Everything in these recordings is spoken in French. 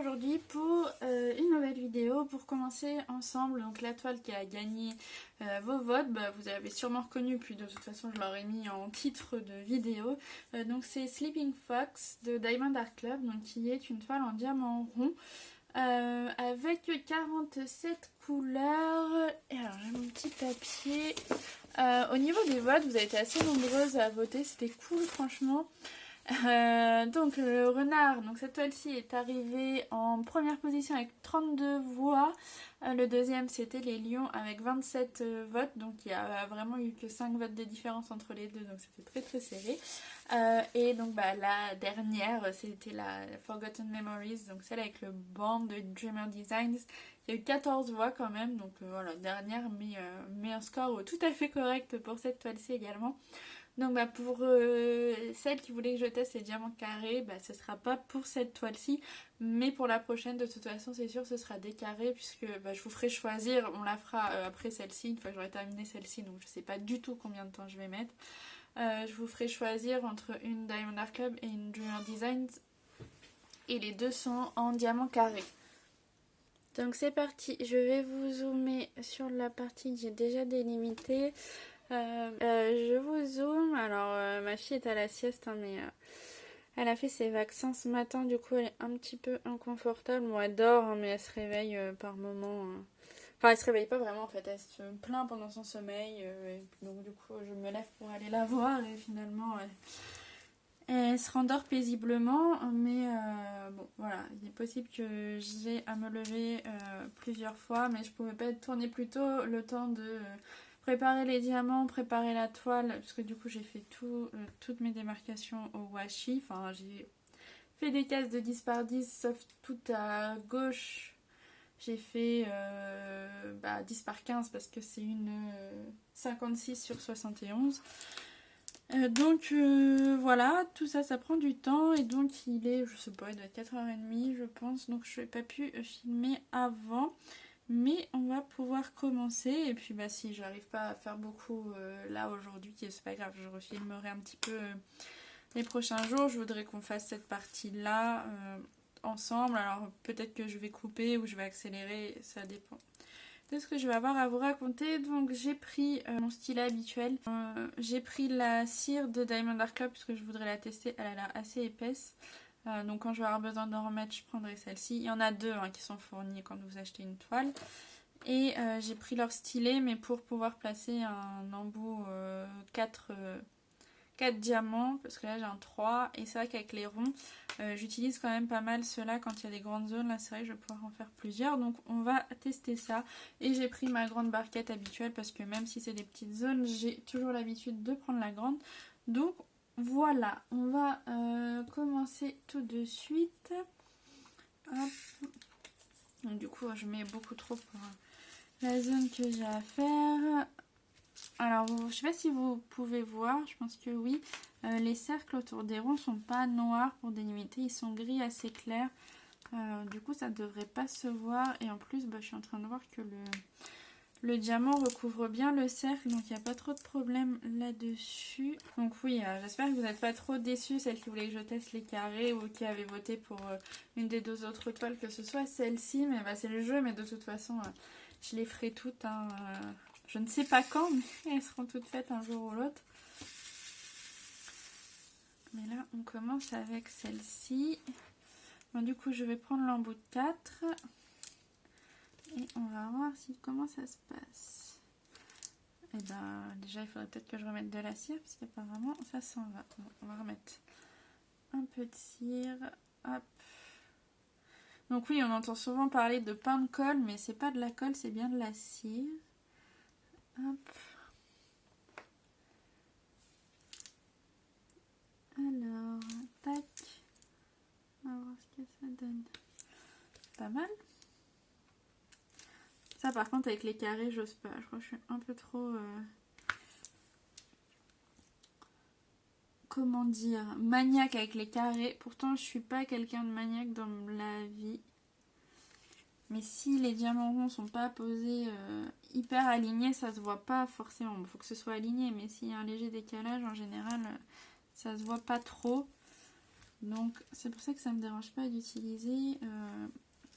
aujourd'hui pour une nouvelle vidéo pour commencer ensemble. Donc la toile qui a gagné vos votes, vous avez sûrement reconnu, puis de toute façon je l'aurais mis en titre de vidéo. Donc c'est Sleeping Fox de Diamond Art Club, donc qui est une toile en diamant rond. Avec 47 couleurs. Et alors j'ai mon petit papier. Au niveau des votes, vous avez été assez nombreuses à voter, c'était cool franchement. Donc le renard, donc cette toile-ci est arrivée en première position avec 32 voix. Le deuxième c'était les lions avec 27 votes, donc il y a vraiment eu que 5 votes de différence entre les deux, donc c'était très très serré. Et donc la dernière c'était la Forgotten Memories, donc celle avec le banc de Dreamer Designs. Il y a eu 14 voix quand même, donc voilà, dernière, mais un score tout à fait correct pour cette toile-ci également. Donc pour celle qui voulait que je teste les diamants carrés, ce sera pas pour cette toile-ci, mais pour la prochaine de toute façon c'est sûr ce sera des carrés, puisque je vous ferai choisir, on la fera après celle-ci, une fois que j'aurai terminé celle-ci, donc je sais pas du tout combien de temps je vais mettre. Je vous ferai choisir entre une Diamond Art Club et une Dreamer Designs, et les deux sont en diamant carré. Donc c'est parti, je vais vous zoomer sur la partie que j'ai déjà délimitée. Je vous zoome. Alors ma fille est à la sieste, mais elle a fait ses vaccins ce matin, du coup elle est un petit peu inconfortable. Bon, elle dort, mais elle se réveille par moments. Enfin, elle se réveille pas vraiment en fait, elle se plaint pendant son sommeil. Donc du coup je me lève pour aller la voir et finalement elle se rendort paisiblement. Mais bon voilà, il est possible que j'ai à me lever plusieurs fois, mais je pouvais pas tourner plus tôt, le temps de préparer les diamants, préparer la toile, parce que du coup j'ai fait toutes mes démarcations au washi. Enfin, j'ai fait des cases de 10 par 10, sauf tout à gauche. J'ai fait 10 par 15 parce que c'est une 56 sur 71. Donc voilà, tout ça, ça prend du temps. Et donc il est, je sais pas, il doit être 4h30 je pense. Donc je n'ai pas pu filmer avant. Mais on va pouvoir commencer. Et puis si j'arrive pas à faire beaucoup là aujourd'hui, c'est pas grave, je refilmerai un petit peu les prochains jours. Je voudrais qu'on fasse cette partie là ensemble. Alors peut-être que je vais couper ou je vais accélérer, ça dépend de ce que je vais avoir à vous raconter. Donc j'ai pris mon stylet habituel. J'ai pris la cire de Diamond Art Club parce que je voudrais la tester, elle a l'air assez épaisse. Donc quand je vais avoir besoin d'en remettre, je prendrai celle-ci. Il y en a deux qui sont fournies quand vous achetez une toile. Et j'ai pris leur stylet, mais pour pouvoir placer un embout 4 diamants, parce que là j'ai un 3. Et c'est vrai qu'avec les ronds, j'utilise quand même pas mal ceux-là quand il y a des grandes zones. Là c'est vrai que je vais pouvoir en faire plusieurs. Donc on va tester ça. Et j'ai pris ma grande barquette habituelle, parce que même si c'est des petites zones, j'ai toujours l'habitude de prendre la grande. Donc voilà, on va commencer tout de suite. Hop. Donc du coup je mets beaucoup trop pour la zone que j'ai à faire. Alors je sais pas si vous pouvez voir, je pense que oui. Les cercles autour des ronds sont pas noirs pour délimiter, ils sont gris assez clairs. Du coup ça devrait pas se voir. Et en plus je suis en train de voir que le diamant recouvre bien le cercle, donc il n'y a pas trop de problème là-dessus. Donc oui, j'espère que vous n'êtes pas trop déçus, celles qui voulaient que je teste les carrés ou qui avaient voté pour une des deux autres toiles, que ce soit celle-ci. Mais c'est le jeu, mais de toute façon, je les ferai toutes. Je ne sais pas quand, mais elles seront toutes faites un jour ou l'autre. Mais là, on commence avec celle-ci. Bon, du coup, je vais prendre l'embout de 4. Et on va voir comment ça se passe. Et déjà il faudrait peut-être que je remette de la cire, parce qu'apparemment ça s'en va. Bon, on va remettre un peu de cire. Hop. Donc oui, on entend souvent parler de pain de colle, mais c'est pas de la colle, c'est bien de la cire. Hop. Alors, tac. On va voir ce que ça donne. Pas mal. Ça par contre avec les carrés j'ose pas, je crois que je suis un peu trop comment dire, maniaque avec les carrés. Pourtant je suis pas quelqu'un de maniaque dans la vie, mais si les diamants ronds sont pas posés hyper alignés, ça se voit pas forcément. Il faut que ce soit aligné, mais s'il y a un léger décalage en général ça se voit pas trop. Donc c'est pour ça que ça me dérange pas d'utiliser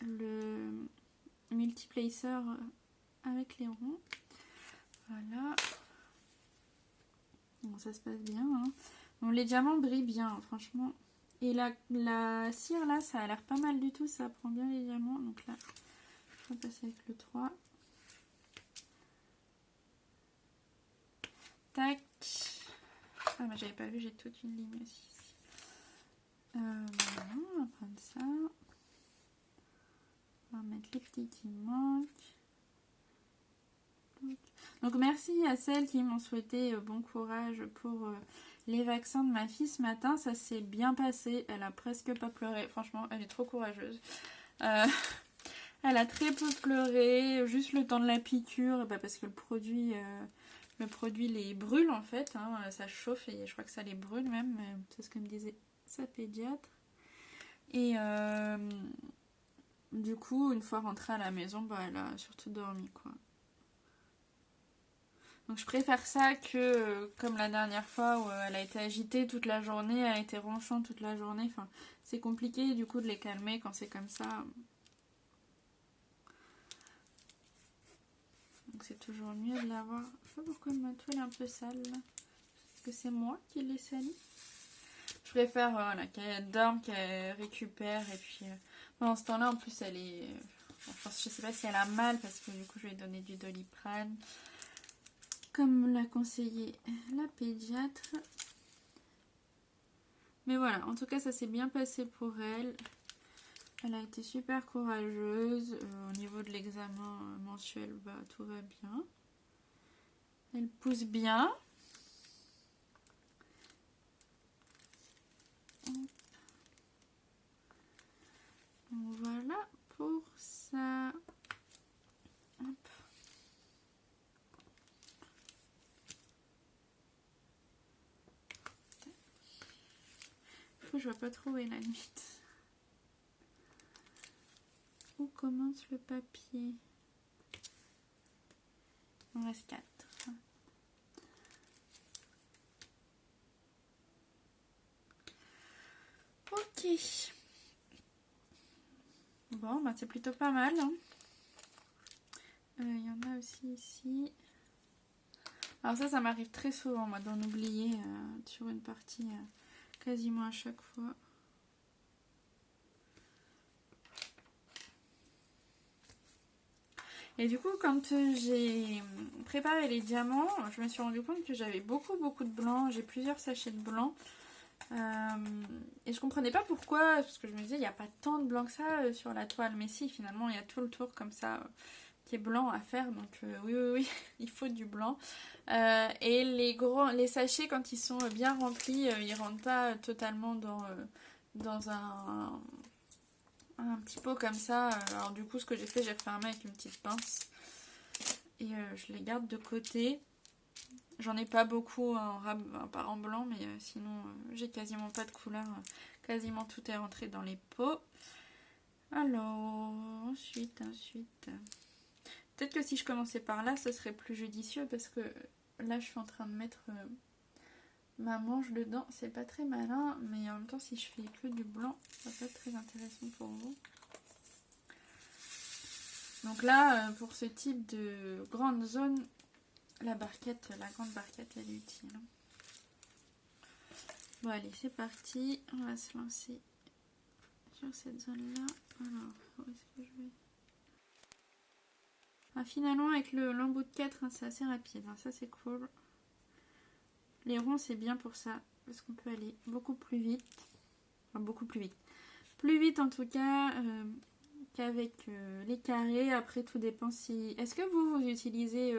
le multiplacer avec les ronds. Voilà. Bon, ça se passe bien. Hein. Bon, les diamants brillent bien, hein, franchement. Et la cire là, ça a l'air pas mal du tout. Ça prend bien les diamants. Donc là, je vais passer avec le 3. Tac. Ah, mais j'avais pas vu, j'ai toute une ligne aussi. Voilà, on va prendre ça. On va mettre les petits qui manquent. Donc merci à celles qui m'ont souhaité bon courage pour les vaccins de ma fille ce matin. Ça s'est bien passé. Elle a presque pas pleuré. Franchement, elle est trop courageuse. Elle a très peu pleuré. Juste le temps de la piqûre. Bah, parce que le produit les brûle en fait. Hein, ça chauffe et je crois que ça les brûle même. C'est ce que me disait sa pédiatre. Et du coup, une fois rentrée à la maison, bah, elle a surtout dormi quoi. Donc je préfère ça que comme la dernière fois où elle a été agitée toute la journée, elle a été ronchante toute la journée. Enfin, c'est compliqué du coup de les calmer quand c'est comme ça. Donc c'est toujours mieux de l'avoir. Je sais pas pourquoi ma toile est un peu sale là. Est-ce que c'est moi qui l'ai salie? Je préfère voilà, qu'elle dorme, qu'elle récupère et puis pendant ce temps-là en plus elle est... Enfin, je sais pas si elle a mal parce que du coup je lui ai donné du Doliprane. Comme l'a conseillé la pédiatre. Mais voilà, en tout cas ça s'est bien passé pour elle. Elle a été super courageuse. Au niveau de l'examen mensuel, bah, tout va bien. Elle pousse bien. Voilà pour ça. Hop. Je vois pas trop où est la limite. Où commence le papier? Il en reste 4. Ok. Bon, bah c'est plutôt pas mal. Hein. Y en a aussi ici. Alors ça m'arrive très souvent, moi, d'en oublier sur une partie quasiment à chaque fois. Et du coup, quand j'ai préparé les diamants, je me suis rendu compte que j'avais beaucoup de blanc. J'ai plusieurs sachets de blanc. Et je comprenais pas pourquoi, parce que je me disais, il n'y a pas tant de blanc que ça sur la toile. Mais si, finalement, il y a tout le tour comme ça qui est blanc à faire. Donc oui, il faut du blanc. Et les sachets, quand ils sont bien remplis, ils rentrent pas totalement dans un petit pot comme ça. Alors du coup, ce que j'ai fait, j'ai refermé avec une petite pince. Et je les garde de côté. J'en ai pas beaucoup à part en blanc, mais sinon j'ai quasiment pas de couleur. Quasiment tout est rentré dans les pots. Alors, ensuite. Peut-être que si je commençais par là, ce serait plus judicieux parce que là, je suis en train de mettre ma manche dedans. C'est pas très malin, mais en même temps, si je fais que du blanc, ça va pas être très intéressant pour vous. Donc là, pour ce type de grande zone, la grande barquette, elle est utile. Bon, allez, c'est parti. On va se lancer sur cette zone-là. Alors, où est-ce que je vais... Ah, finalement, avec l'embout de 4, hein, c'est assez rapide. Hein, ça, c'est cool. Les ronds, c'est bien pour ça. Parce qu'on peut aller beaucoup plus vite. Enfin, beaucoup plus vite. Plus vite, en tout cas, qu'avec les carrés. Après, tout dépend si... Est-ce que vous utilisez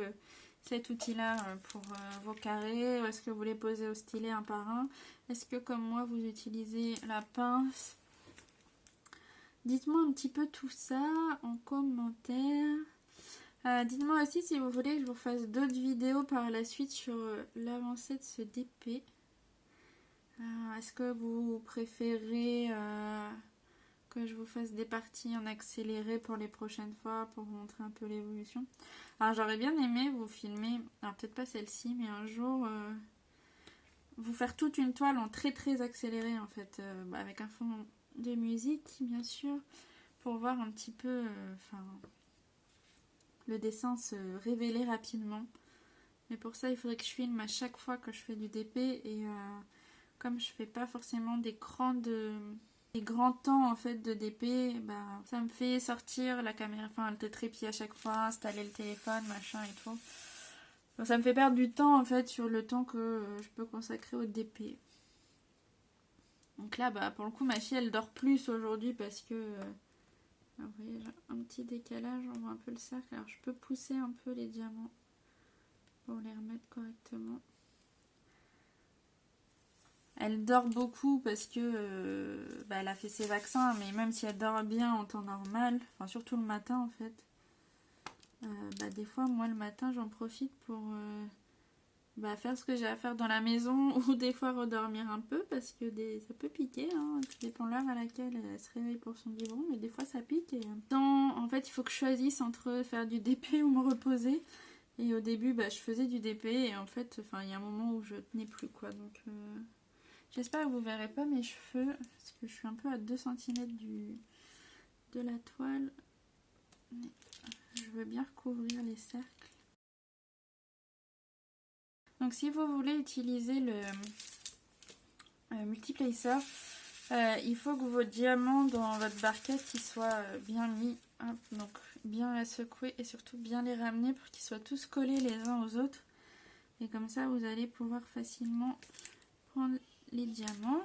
cet outil-là pour vos carrés? Est-ce que vous les posez au stylet un par un? Est-ce que, comme moi, vous utilisez la pince? Dites-moi un petit peu tout ça en commentaire. Dites-moi aussi si vous voulez que je vous fasse d'autres vidéos par la suite sur l'avancée de ce DP. Est-ce que vous préférez que je vous fasse des parties en accéléré pour les prochaines fois pour vous montrer un peu l'évolution? Alors j'aurais bien aimé vous filmer, alors peut-être pas celle-ci, mais un jour vous faire toute une toile en très accéléré en fait, avec un fond de musique bien sûr, pour voir un petit peu le dessin se révéler rapidement. Mais pour ça il faudrait que je filme à chaque fois que je fais du DP, et comme je fais pas forcément des grands temps en fait de DP, ça me fait sortir la caméra, le trépied à chaque fois, installer le téléphone, machin et tout. Donc, ça me fait perdre du temps en fait sur le temps que je peux consacrer au DP. Donc là, pour le coup, ma fille elle dort plus aujourd'hui parce que vous voyez, j'ai un petit décalage, on voit un peu le cercle. Alors je peux pousser un peu les diamants pour les remettre correctement. Elle dort beaucoup parce que elle a fait ses vaccins, mais même si elle dort bien en temps normal, surtout le matin en fait, des fois moi le matin j'en profite pour faire ce que j'ai à faire dans la maison, ou des fois redormir un peu parce que ça peut piquer, hein, tout dépend de l'heure à laquelle elle se réveille pour son biberon, mais des fois ça pique. Et en fait il faut que je choisisse entre faire du DP ou me reposer. Et au début je faisais du DP, et en fait il y a un moment où je tenais plus quoi, donc j'espère que vous verrez pas mes cheveux parce que je suis un peu à 2 cm de la toile, mais je veux bien recouvrir les cercles. Donc si vous voulez utiliser le multiplacer, il faut que vos diamants dans votre barquette ils soient bien mis, hein, donc bien la secouer et surtout bien les ramener pour qu'ils soient tous collés les uns aux autres. Et comme ça vous allez pouvoir facilement prendre les diamants.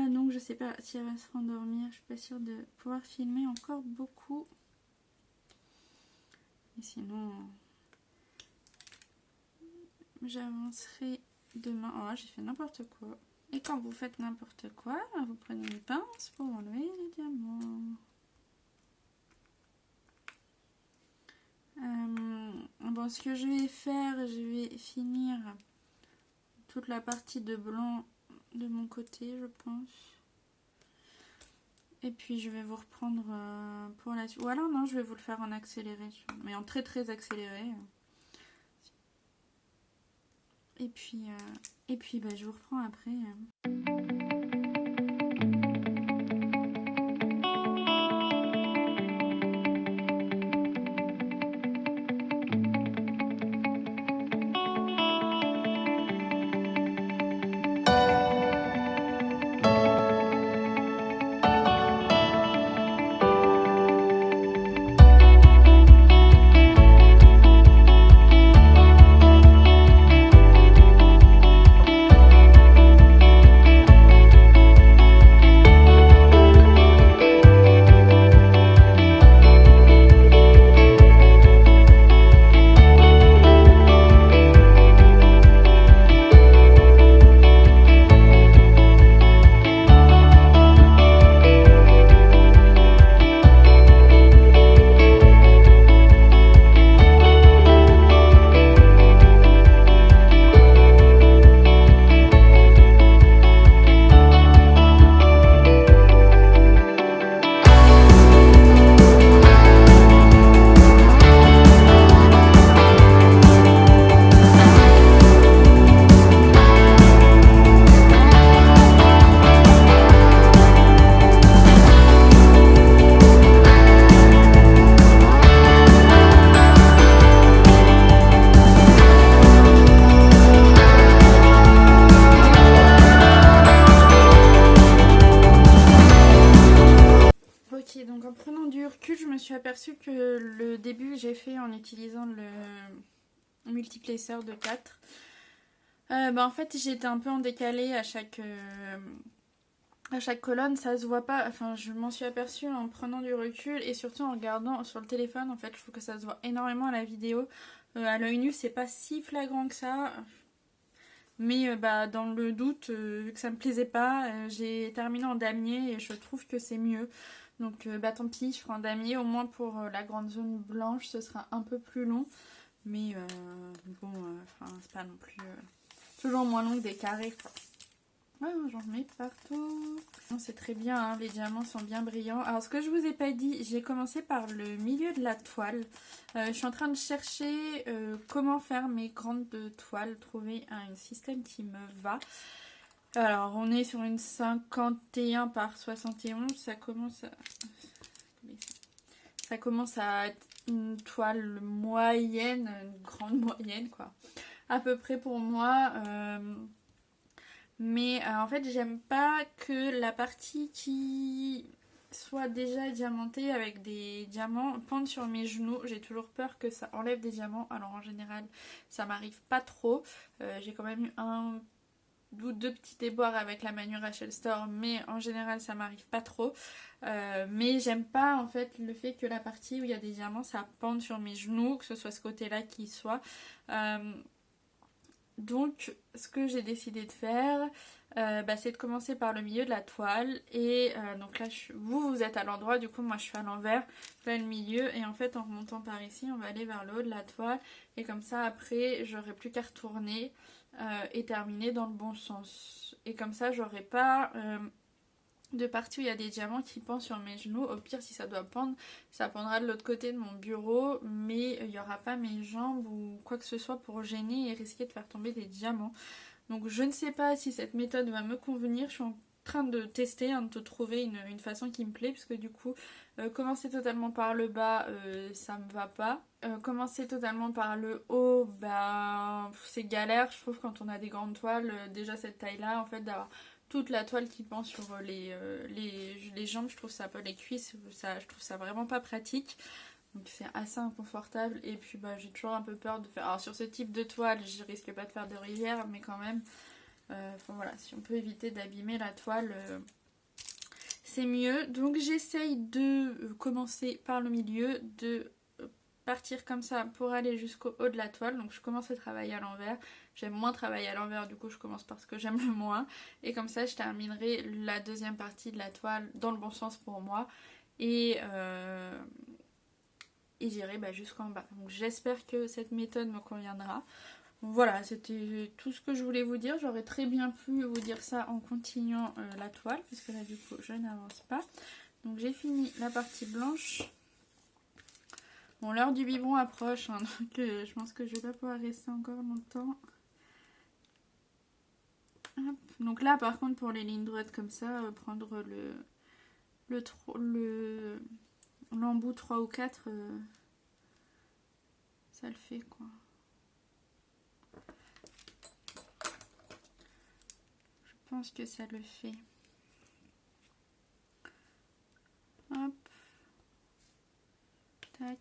Donc je sais pas si elle va se rendormir, je suis pas sûre de pouvoir filmer encore beaucoup. Et sinon j'avancerai demain. Oh, j'ai fait n'importe quoi. Et quand vous faites n'importe quoi, vous prenez une pince pour enlever les diamants. Bon, ce que je vais faire, je vais finir toute la partie de blanc de mon côté, je pense. Et puis je vais vous reprendre pour la suite. Ou alors non, je vais vous le faire en accéléré, mais en très accéléré. Et puis je vous reprends après. Donc en prenant du recul, je me suis aperçue que le début j'ai fait en utilisant le multiplacer de 4. En fait j'étais un peu en décalé à chaque colonne, ça se voit pas, je m'en suis aperçue en prenant du recul et surtout en regardant sur le téléphone. En fait je trouve que ça se voit énormément à la vidéo, à l'œil nu c'est pas si flagrant que ça. Mais dans le doute, vu que ça me plaisait pas, j'ai terminé en damier et je trouve que c'est mieux. Donc tant pis, je ferai en damier. Au moins pour la grande zone blanche, ce sera un peu plus long. Mais c'est pas non plus toujours moins long que des carrés quoi. Ouais, j'en mets partout. C'est très bien, hein, les diamants sont bien brillants. Alors ce que je vous ai pas dit, j'ai commencé par le milieu de la toile. Je suis en train de chercher comment faire mes grandes toiles, trouver un système qui me va. Alors, on est sur une 51 par 71. Ça commence à être une toile moyenne, une grande moyenne, quoi. À peu près pour moi. Mais en fait, j'aime pas que la partie qui soit déjà diamantée avec des diamants pende sur mes genoux. J'ai toujours peur que ça enlève des diamants. Alors en général, ça m'arrive pas trop. J'ai quand même eu un ou deux petits déboires avec la Manu Rachel Store, mais en général ça m'arrive pas trop. Mais j'aime pas en fait le fait que la partie où il y a des diamants ça pende sur mes genoux, que ce soit ce côté-là qui soit. Donc ce que j'ai décidé de faire, c'est de commencer par le milieu de la toile. Et donc là vous êtes à l'endroit, du coup moi je suis à l'envers, là le milieu, et en fait en remontant par ici on va aller vers le haut de la toile, et comme ça après j'aurai plus qu'à retourner et terminer dans le bon sens. Et comme ça j'aurai pas de partie où il y a des diamants qui pendent sur mes genoux. Au pire, si ça doit pendre, ça pendra de l'autre côté de mon bureau, mais il n'y aura pas mes jambes ou quoi que ce soit pour gêner et risquer de faire tomber des diamants. Donc je ne sais pas si cette méthode va me convenir. Je suis en train de tester, de trouver une façon qui me plaît, parce que du coup, commencer totalement par le bas, ça me va pas. Commencer totalement par le haut, c'est galère. Je trouve quand on a des grandes toiles, déjà cette taille-là, en fait, d'avoir toute la toile qui pend sur les jambes, je trouve ça, pas les cuisses, je trouve ça vraiment pas pratique. Donc c'est assez inconfortable, et puis j'ai toujours un peu peur de faire... Alors sur ce type de toile, je risque pas de faire de rivière, mais quand même, voilà, si on peut éviter d'abîmer la toile, c'est mieux. Donc j'essaye de commencer par le milieu, de partir comme ça pour aller jusqu'au haut de la toile. Donc je commence à travailler à l'envers. J'aime moins travailler à l'envers, du coup je commence par ce que j'aime le moins. Et comme ça je terminerai la deuxième partie de la toile dans le bon sens pour moi. Et j'irai jusqu'en bas. Donc j'espère que cette méthode me conviendra. Voilà, c'était tout ce que je voulais vous dire. J'aurais très bien pu vous dire ça en continuant la toile, parce que là du coup je n'avance pas. Donc j'ai fini la partie blanche. Bon, l'heure du biberon approche, donc je pense que je vais pas pouvoir rester encore longtemps. Hop. Donc là par contre pour les lignes droites comme ça, prendre l'embout 3 ou 4, ça le fait quoi. Je pense que ça le fait. Hop. Tac.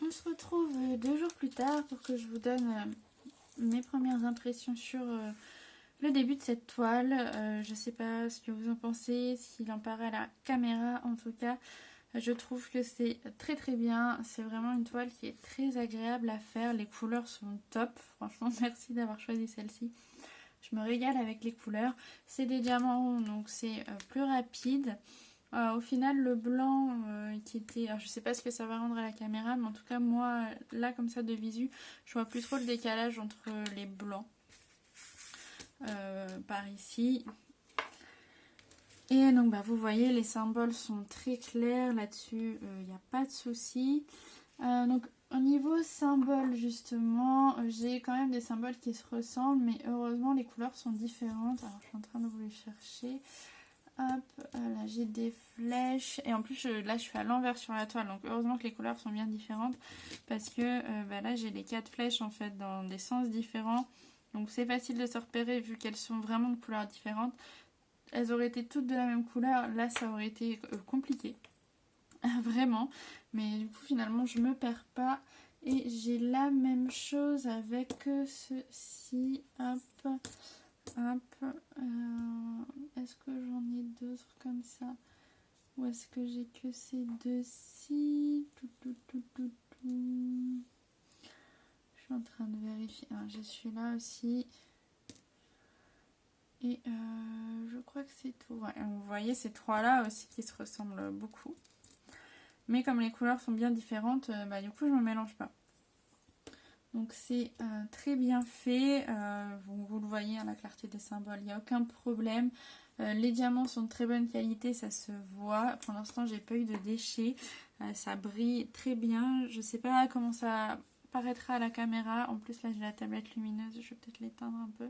On se retrouve 2 jours plus tard pour que je vous donne mes premières impressions sur le début de cette toile. Je sais pas ce que vous en pensez, s'il en paraît à la caméra. En tout cas, je trouve que c'est très très bien. C'est vraiment une toile qui est très agréable à faire. Les couleurs sont top. Franchement, merci d'avoir choisi celle-ci. Je me régale avec les couleurs. C'est des diamants ronds, donc c'est plus rapide. Au final, le blanc qui était... Alors, je sais pas ce que ça va rendre à la caméra, mais en tout cas, moi, là, comme ça, de visu, je vois plus trop le décalage entre les blancs. Par ici. Et donc, bah, vous voyez, les symboles sont très clairs là-dessus. Il n'y a pas de souci. Donc, au niveau symbole, justement, j'ai quand même des symboles qui se ressemblent, mais heureusement, les couleurs sont différentes. Alors, je suis en train de vous les chercher. Hop, là j'ai des flèches et en plus là je suis à l'envers sur la toile, donc heureusement que les couleurs sont bien différentes parce que bah, là j'ai les 4 flèches en fait dans des sens différents, donc c'est facile de se repérer vu qu'elles sont vraiment de couleurs différentes. Elles auraient été toutes de la même couleur, là ça aurait été compliqué vraiment, mais du coup finalement je me perds pas. Et j'ai la même chose avec ceci. Hop. Hop, est-ce que j'en ai d'autres comme ça? Ou est-ce que j'ai que ces deux-ci? Je suis en train de vérifier. Ah, je suis là aussi. Et je crois que c'est tout. Ouais, vous voyez ces trois-là aussi qui se ressemblent beaucoup. Mais comme les couleurs sont bien différentes, bah, du coup je ne me mélange pas. Donc c'est très bien fait, vous le voyez à la clarté des symboles, il n'y a aucun problème. Les diamants sont de très bonne qualité, ça se voit. Pour l'instant j'ai pas eu de déchets, ça brille très bien. Je sais pas comment ça paraîtra à la caméra. En plus là j'ai la tablette lumineuse, je vais peut-être l'éteindre un peu.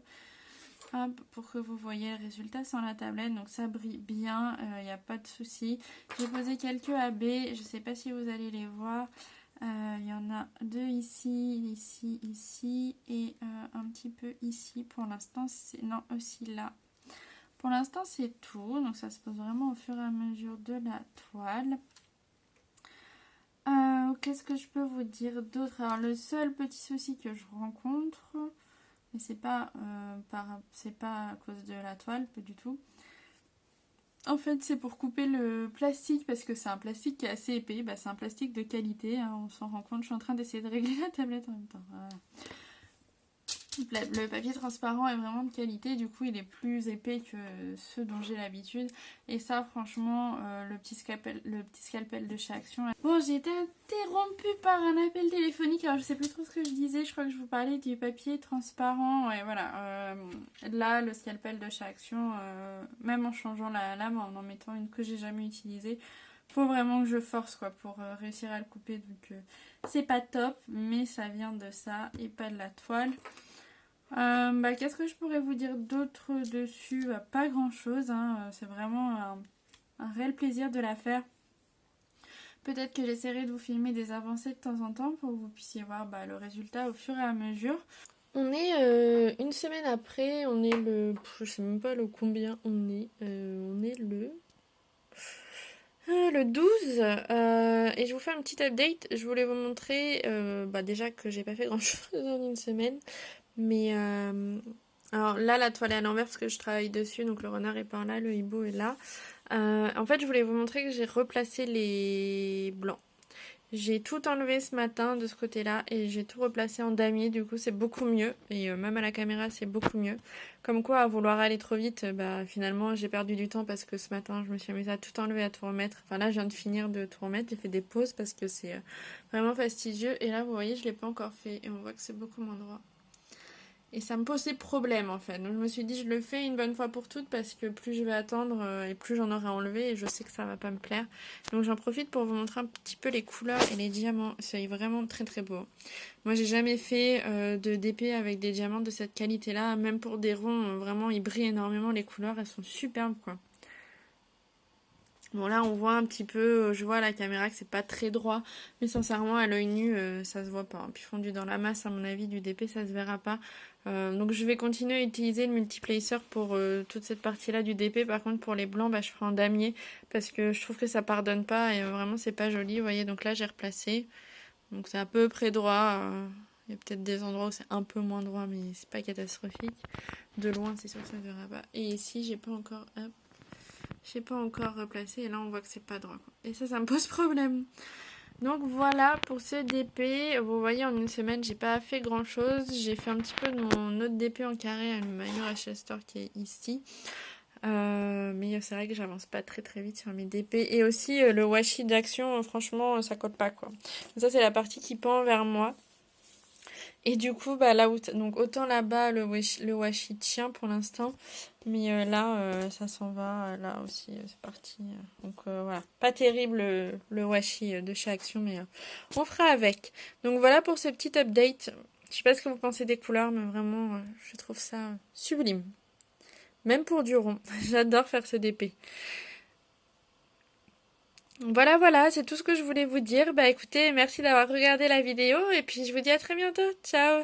Hop, pour que vous voyez le résultat sans la tablette, donc ça brille bien, il n'y a pas de souci. J'ai posé quelques AB, je sais pas si vous allez les voir. Il y en a 2 ici, ici, ici et un petit peu ici. Pour l'instant, c'est... Non, aussi là. Pour l'instant, c'est tout. Donc ça se pose vraiment au fur et à mesure de la toile. Qu'est-ce que je peux vous dire d'autre? Alors, le seul petit souci que je rencontre, mais c'est pas à cause de la toile, pas du tout. En fait, c'est pour couper le plastique parce que c'est un plastique qui est assez épais. Bah, c'est un plastique de qualité, hein, on s'en rend compte. Je suis en train d'essayer de régler la tablette en même temps. Voilà. Le papier transparent est vraiment de qualité, du coup il est plus épais que ceux dont j'ai l'habitude. Et ça franchement, le petit scalpel de chez Action. Bon, j'ai été interrompue par un appel téléphonique, alors je sais plus trop ce que je disais, je crois que je vous parlais du papier transparent. Ouais voilà, là le scalpel de chez Action, même en changeant la lame, en mettant une que j'ai jamais utilisée, faut vraiment que je force quoi pour réussir à le couper. Donc c'est pas top, mais ça vient de ça et pas de la toile. Qu'est-ce que je pourrais vous dire d'autre dessus? Pas grand chose, hein. C'est vraiment un réel plaisir de la faire. Peut-être que j'essaierai de vous filmer des avancées de temps en temps pour que vous puissiez voir le résultat au fur et à mesure. On est une semaine après, on est le... Je sais même pas le combien on est. On est le 12 et je vous fais un petit update. Je voulais vous montrer déjà que j'ai pas fait grand chose en une semaine. Mais alors là la toile est à l'envers parce que je travaille dessus, donc le renard est par là, le hibou est là. En fait je voulais vous montrer que j'ai replacé les blancs. J'ai tout enlevé ce matin de ce côté là et j'ai tout replacé en damier, du coup c'est beaucoup mieux. Et même à la caméra c'est beaucoup mieux. Comme quoi à vouloir aller trop vite, finalement j'ai perdu du temps parce que ce matin je me suis amusée à tout enlever, à tout remettre. Enfin là je viens de finir de tout remettre, j'ai fait des pauses parce que c'est vraiment fastidieux. Et là vous voyez je l'ai pas encore fait et on voit que c'est beaucoup moins droit. Et ça me posait problème en fait. Donc je me suis dit je le fais une bonne fois pour toutes parce que plus je vais attendre et plus j'en aurai enlevé et je sais que ça va pas me plaire. Donc j'en profite pour vous montrer un petit peu les couleurs et les diamants. C'est vraiment très très beau. Moi j'ai jamais fait de DP avec des diamants de cette qualité là. Même pour des ronds, vraiment ils brillent énormément les couleurs. Elles sont superbes quoi. Bon là on voit un petit peu, je vois à la caméra que c'est pas très droit, mais sincèrement à l'œil nu ça se voit pas. Puis fondu dans la masse à mon avis du DP ça se verra pas. Donc je vais continuer à utiliser le multiplacer pour toute cette partie là du DP. Par contre pour les blancs je ferai en damier parce que je trouve que ça pardonne pas et vraiment c'est pas joli. Vous voyez donc là j'ai replacé. Donc c'est à peu près droit. Il y a peut-être des endroits où c'est un peu moins droit, mais c'est pas catastrophique. De loin, c'est sûr que ça ne verra pas. Et ici, j'ai pas encore... Hop, j'ai pas encore replacé. Et là, on voit que c'est pas droit, quoi. Et ça me pose problème. Donc voilà pour ce DP. Vous voyez, en une semaine, j'ai pas fait grand chose. J'ai fait un petit peu de mon autre DP en carré, le Minor HL Store qui est ici. Mais c'est vrai que j'avance pas très vite sur mes DP. Et aussi le washi d'action, franchement, ça colle pas, quoi. Ça, c'est la partie qui pend vers moi. Et du coup, bah là où donc autant là-bas le washi tient pour l'instant, mais là ça s'en va, là aussi c'est parti. Donc voilà, pas terrible le washi de chez Action, mais on fera avec. Donc voilà pour ce petit update. Je sais pas ce que vous pensez des couleurs, mais vraiment je trouve ça sublime. Même pour du rond, j'adore faire ce DP. Voilà, c'est tout ce que je voulais vous dire. Bah écoutez, merci d'avoir regardé la vidéo et puis je vous dis à très bientôt. Ciao!